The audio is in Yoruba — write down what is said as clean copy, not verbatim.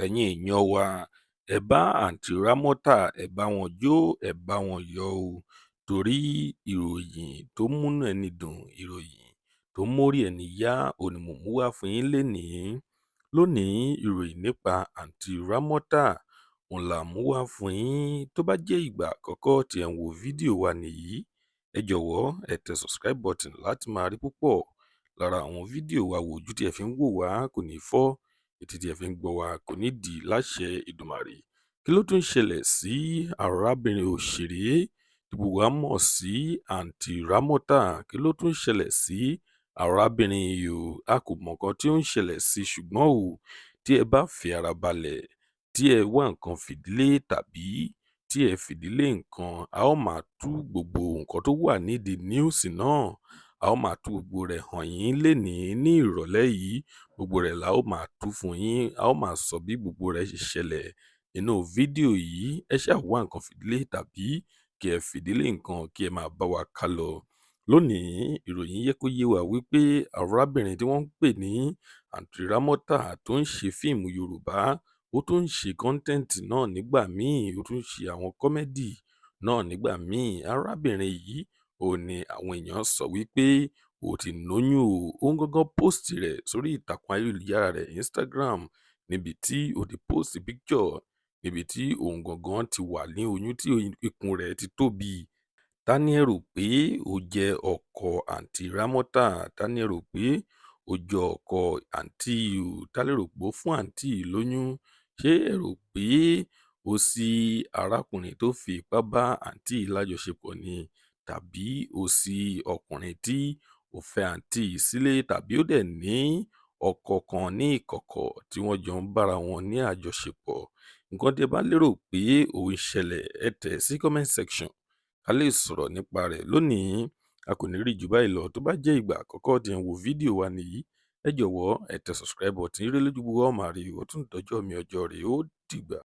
ẹ̀yin èèyàn wa, ẹ bá àǹtí rámọ́tà ẹ bá wọn jó, ẹ bá wọn yọ̀ o, torí ìròyìn tó múnú ẹni dùn, ìròyìn tó mórí ẹni yá òun ni mò ń mú wá fún yín lénìí. Lónìí, ìròyìn nípa àǹtí rámọ́tà òun là mú wá fún yín. Tó bá jẹ́ ìgbà àkọ́kọ́ tí ẹ̀ ń wo fídíò wa nìyí, ẹ jọ̀wọ́ ẹ tẹ subscribe button láti máa rí púpọ̀ lára àwọn fídíò wa wò. Ojú tí ẹ fi ń wò wá kò ní fọ́, etí tí ẹ fi ń gbọ́ wá kò ní dì láṣẹ Èdùmàrè. Kí ló tún ṣẹlẹ̀ sí arábìnrin òṣèré tí gbogbo wa mọ̀ sí àǹtí rámọ́tà? Kí ló tún ṣẹlẹ̀ sí arábìnrin yìí o? A kò mọ̀ nǹkan tí ó ń ṣẹlẹ̀ sí, ṣùgbọ́n o, tí ẹ bá fi ara balẹ̀, tí ẹ wá nǹkan fìdílé tàbí tí ẹ fìdílé nǹkan, a ó máa tú gbogbo nǹkan tó wà nídìí níùsì náà. A ó máa tú gbogbo rẹ̀ hàn yín lénìí ní ìrọ̀lẹ́ yìí. Gbogbo rẹ̀ la ó máa tú fún yín. A ó máa sọ bí gbogbo rẹ̀ ṣe ṣẹlẹ̀ nínú fídíò yìí. Ẹ ṣáà wá nǹkan fìdílé tàbí kí ẹ fìdílé nǹkan kí ẹ máa bá wa ká lọ. Lónìí, ìròyìn yẹ kó yé wa wípé arábìnrin tí wọ́n ń pè ní àǹtí rámọ́tà tó ń ṣe fíìmù Yorùbá, ó tún ń ṣe kọ́ńtẹ́ǹtì náà nígbà míì, ó tún ń ṣe àwọn kọ́mẹ́dì náà nígbà míì. Arábìnrin yìí ò ní àwọn èèyàn sọ wípé ó ti lóyún o. Òun gangan post rẹ̀ sórí ìtàkùn ayélujára rẹ̀ Instagram, níbi tí ó ti post picture níbi tí òun gangan ti wà ní oyún tí ikùn rẹ̀ ti tóbi. Ta ni ẹ rò pé ó jẹ́ ọkọ àǹtí rámọ́tà? Ta ni ẹ rò pé ó jẹ́ ọkọ àǹtí yìí o? Ta lẹ rò pé ó fún àǹtí yìí lóyún? Ṣé ẹ rò pé ó sí arákùnrin tó fi ipá bá àǹtí yìí lájọṣepọ̀ ni? Tàbí ó sí ọkùnrin tí ó fẹ́ àǹtí yìí sílé, tàbí ó dẹ̀ ní ọkọ kan ní ìkọ̀kọ̀ tí wọ́n jọ ń bára wọn ní àjọṣepọ̀? Nǹkan tí ẹ bá lérò pé ó ń ṣẹlẹ̀, ẹ tẹ̀ sí comment section ká lè sọ̀rọ̀ nípa rẹ̀. Lónìí, a kò ní rí jù báyìí lọ. Tó bá jẹ́ ìgbà àkọ́kọ́ tí ẹ̀ ń wo fídíò wa nìyí, ẹ jọ̀wọ́ ẹ tẹ subscribe button. Ire lójú gbogbo wa ó máa rí. Ó tún dọjọ́ mi ọjọ́ rẹ̀ ó dìgbà.